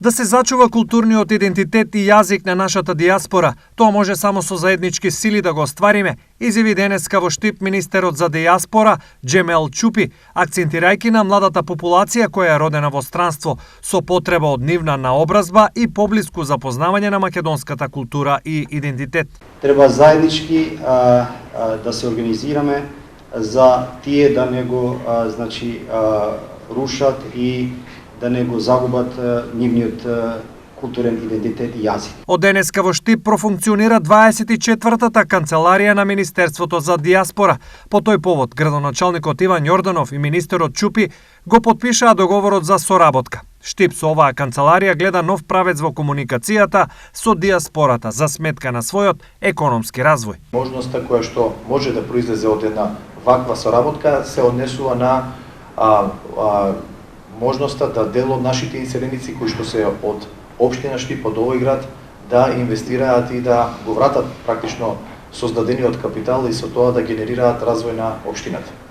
Да се зачува културниот идентитет и јазик на нашата дијаспора, тоа може само со заеднички сили да го оствариме, изјави денеска во Штип министерот за дијаспора Џемел Чупи, акцентирајќи на младата популација која е родена во странство, со потреба од нивна наобразба и поблиску запознавање на македонската култура и идентитет. Треба заеднички да се организираме за тие да не го рушат и да не го загубат нивниот културен идентитет и јазик. Од денеска во Штип профункционира 24-та канцеларија на Министерството за дијаспора. По тој повод, градоначалникот Иван Јорданов и министерот Чупи го потпишаа договорот за соработка. Штип со оваа канцеларија гледа нов правец во комуникацијата со дијаспората за сметка на својот економски развој. Можноста која што може да произлезе од една ваква соработка се однесува на можноста да дел од нашите иселеници кои што се од општина Штип, од овој град, да инвестираат и да го вратат практично создадениот капитал и со тоа да генерираат развој на општината.